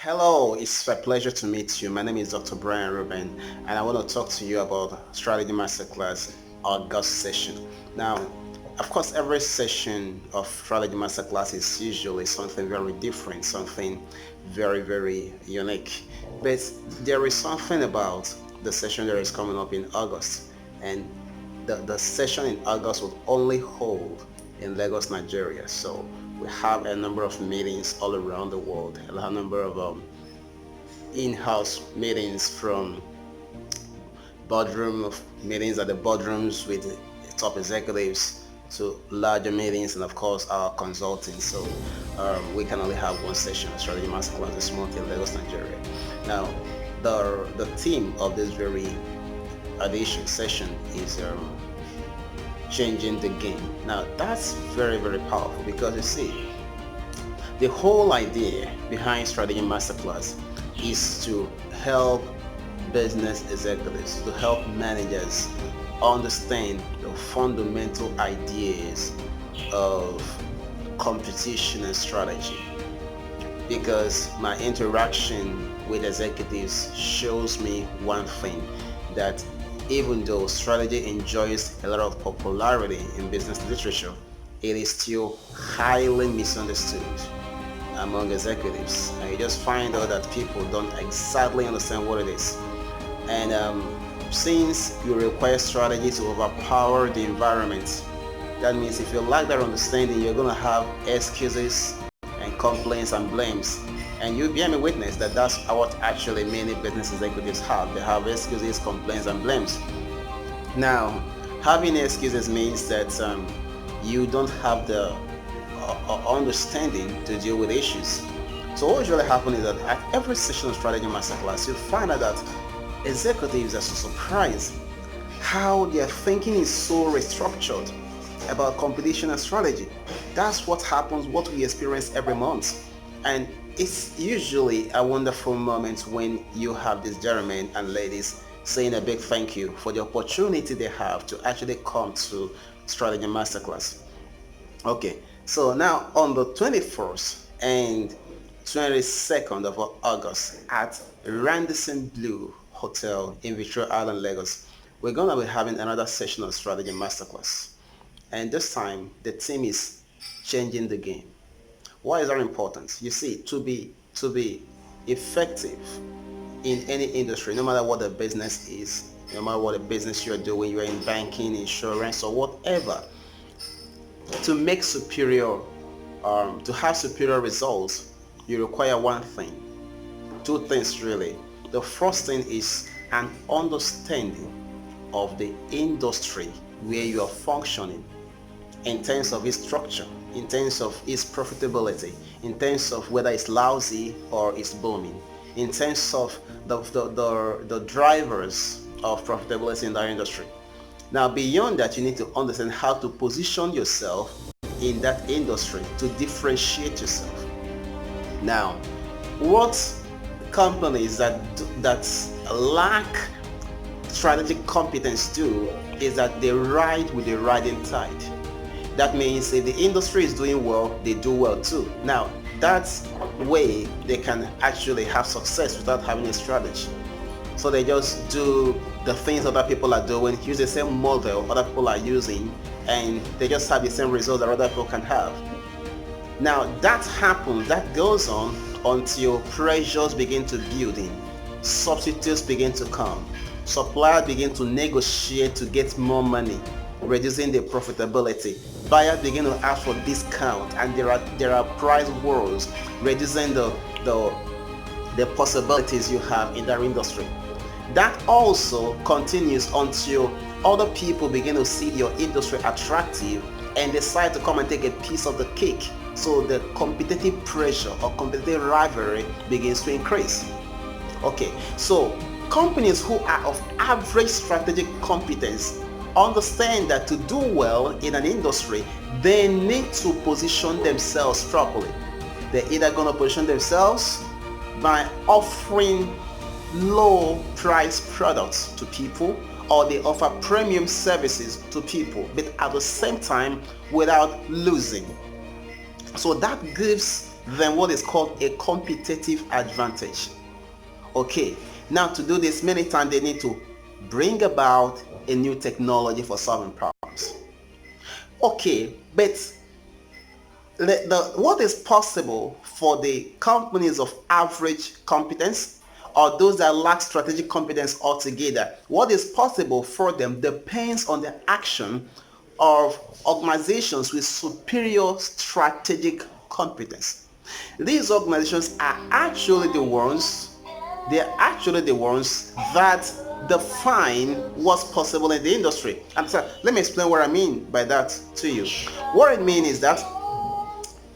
Hello, it's a pleasure to meet you. My name is Dr. Brian Ruben, and I want to talk to you about Strategy Masterclass August session. Now, of course, every session of Strategy Masterclass is usually something very different, something very unique. But there is something about the session that is coming up in August, and the session in August will only hold in Lagos, Nigeria. So we have a number of meetings all around the world, a number of in-house meetings from boardroom of meetings at the boardrooms with the top executives to larger meetings and of course our consulting. So we can only have one session of strategy masterclass this month in Lagos, Nigeria. Now the theme of this very edition session is changing the game. Now that's very powerful because you see the whole idea behind strategy masterclass is to help business executives, to help managers understand the fundamental ideas of competition and strategy. Because my interaction with executives shows me one thing, that even though strategy enjoys a lot of popularity in business literature, it is still highly misunderstood among executives. And you just find out that people don't exactly understand what it is. And since you require strategy to overpower the environment, that means if you lack that understanding, you're going to have excuses and complaints and blames. And you'll be a witness that that's what actually many business executives have. They have excuses, complaints, and blames. Now, having excuses means that you don't have the understanding to deal with issues. So what usually happens is that at every session of strategy masterclass, you find out that executives are so surprised how their thinking is so restructured about competition and strategy. That's what happens, what we experience every month. And it's usually a wonderful moment when you have these gentlemen and ladies saying a big thank you for the opportunity they have to actually come to strategy masterclass. Okay, so now on the 21st and 22nd of August at Radisson Blue Hotel in Victoria Island, Lagos, we're going to be having another session of strategy masterclass. And this time the theme is changing the game. Why is that important? You see, to be effective in any industry, no matter what the business is, no matter what the business you're doing, you're in banking, insurance, or whatever, to make superior, to have superior results, you require one thing, two things really. The first thing is an understanding of the industry where you are functioning in terms of its structure, in terms of its profitability, in terms of whether it's lousy or it's booming, in terms of the drivers of profitability in that industry. Now, beyond that, you need to understand how to position yourself in that industry to differentiate yourself. Now, what companies that lack strategic competence do is that they ride with the riding tide. That means if the industry is doing well, they do well too. Now, that's way they can actually have success without having a strategy. So they just do the things other people are doing, use the same model other people are using, and they just have the same results that other people can have. Now that happens, that goes on until pressures begin to build in, substitutes begin to come, suppliers begin to negotiate to get more money, reducing the profitability. Buyers begin to ask for discount, and there are price wars, reducing the possibilities you have in that industry. That also continues until other people begin to see your industry attractive and decide to come and take a piece of the cake. So the competitive pressure or competitive rivalry begins to increase. Okay, so companies who are of average strategic competence understand that to do well in an industry, they need to position themselves properly. They're either going to position themselves by offering low price products to people, or they offer premium services to people, but at the same time without losing. So that gives than what is called a competitive advantage. Okay, now to do this, many times they need to bring about a new technology for solving problems. Okay, but what is possible for the companies of average competence or those that lack strategic competence altogether, what is possible for them depends on the action of organizations with superior strategic competence. These organizations are actually the ones, that define what's possible in the industry. And so let me explain what I mean by that to you. What I mean is that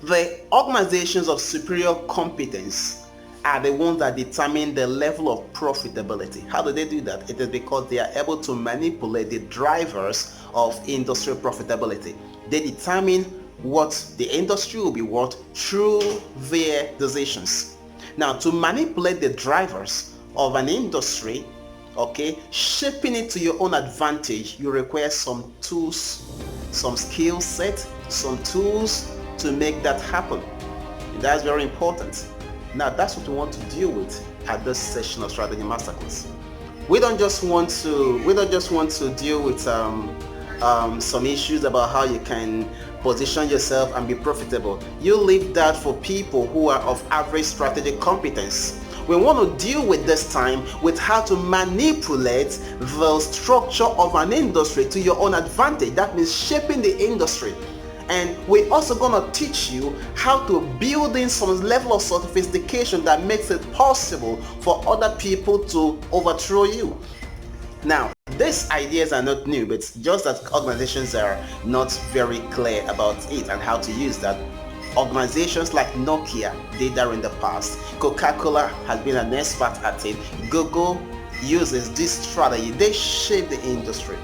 the organizations of superior competence are the ones that determine the level of profitability. How do they do that? It is because they are able to manipulate the drivers of industrial profitability. They determine what the industry will be worth through their decisions. Now, to manipulate the drivers of an industry, okay, shaping it to your own advantage, you require some tools, some skill set, some tools to make that happen. That's very important. Now, that's what we want to deal with at this session of Strategy Masterclass. We don't just want to deal with some issues about how you can position yourself and be profitable. You leave that for people who are of average strategic competence. We want to deal with this time with how to manipulate the structure of an industry to your own advantage. That means shaping the industry. And we're also going to teach you how to build in some level of sophistication that makes it possible for other people to overthrow you. Now, these ideas are not new, but just that organizations are not very clear about it and how to use that. Organizations like Nokia did that in the past. Coca-Cola has been an expert at it. Google uses this strategy. They shape the industry.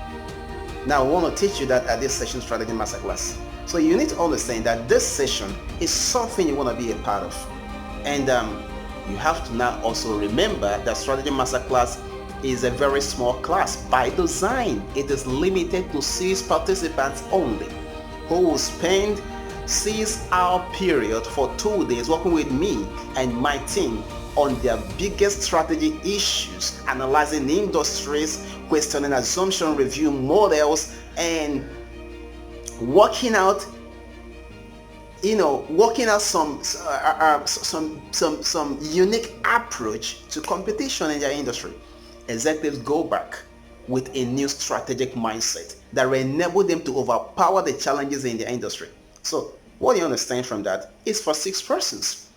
Now, I want to teach you that at this session Strategy Masterclass. So you need to understand that this session is something you want to be a part of. And you have to now also remember that Strategy Masterclass is a very small class. By design, it is limited to 6 participants only who will spend 6-hour period for 2 days working with me and my team on their biggest strategy issues, analyzing industries, questioning assumption review models, and working out some unique approach to competition in their industry. Executives go back with a new strategic mindset that will enable them to overpower the challenges in their industry. So what you understand from that is for 6 persons.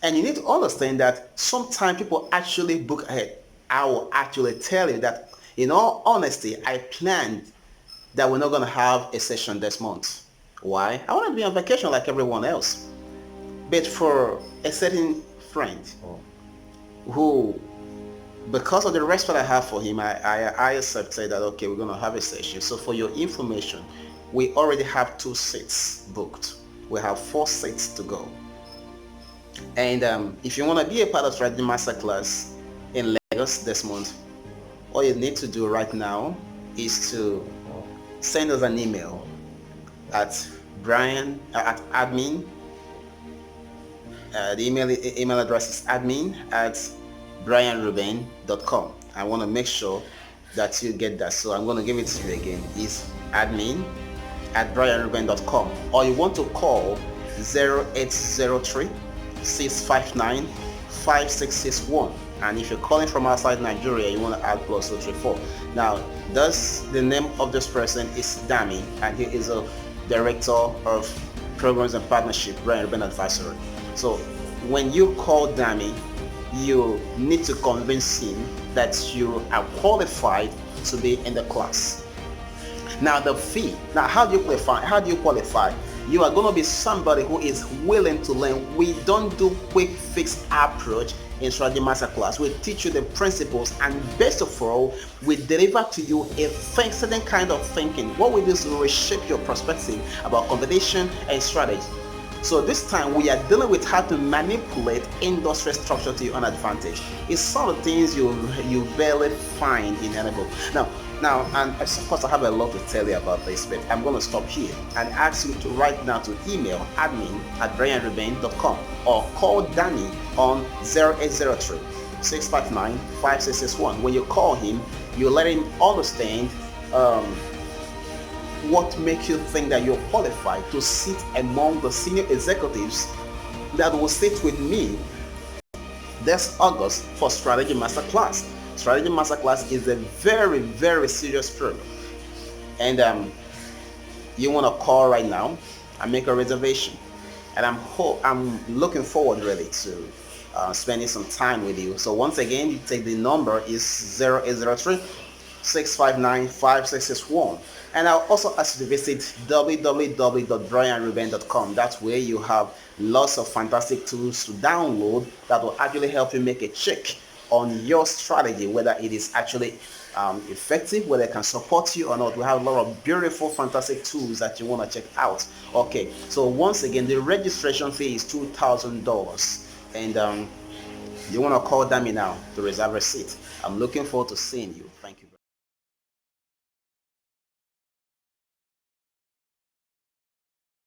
And you need to understand that sometimes people actually book ahead. I will actually tell you that, in all honesty, I planned that we're not going to have a session this month. Why? I want to be on vacation like everyone else. But for a certain friend who, because of the respect I have for him, I accepted that, okay, we're going to have a session. So for your information, we already have 2 seats booked. We have 4 seats to go. And if you want to be a part of Strategy Masterclass in Lagos this month, all you need to do right now is to send us an email at admin. The email address is admin@brianruben.com. I want to make sure that you get that, so I'm going to give it to you again. It's admin@brianruben.com, or you want to call 0803 659 5661. And if you're calling from outside Nigeria, you want to add +234. Now, the name of this person is Dami, and he is a director of programs and partnership, Brian Ruben Advisory. So when you call Dami, you need to convince him that you are qualified to be in the class. Now the fee. Now how do you qualify? You are going to be somebody who is willing to learn. We don't do quick fix approach in Strategy Masterclass. We teach you the principles, and best of all, we deliver to you a certain kind of thinking. What we do is we reshape your perspective about competition and strategy. So this time we are dealing with how to manipulate industry structure to your own advantage. It's sort of things you barely find in any book. And of course I have a lot to tell you about this, but I'm going to stop here and ask you to right now to email admin@brianruben.com or call Danny on 0803 659 5661. When you call him, you let him understand what makes you think that you're qualified to sit among the senior executives that will sit with me this August for Strategy Masterclass. Strategy Masterclass is a very, very serious program, and you want to call right now and make a reservation. And I'm looking forward really to spending some time with you. So once again, you take the number is 0803 659 5661. And I'll also ask you to visit www.brianruben.com. That's where you have lots of fantastic tools to download that will actually help you make a check on your strategy, whether it is actually effective, whether it can support you or not. We have a lot of beautiful, fantastic tools that you want to check out. Okay, so once again, the registration fee is $2,000, and you want to call Dami now to reserve a seat. I'm looking forward to seeing you. Thank you.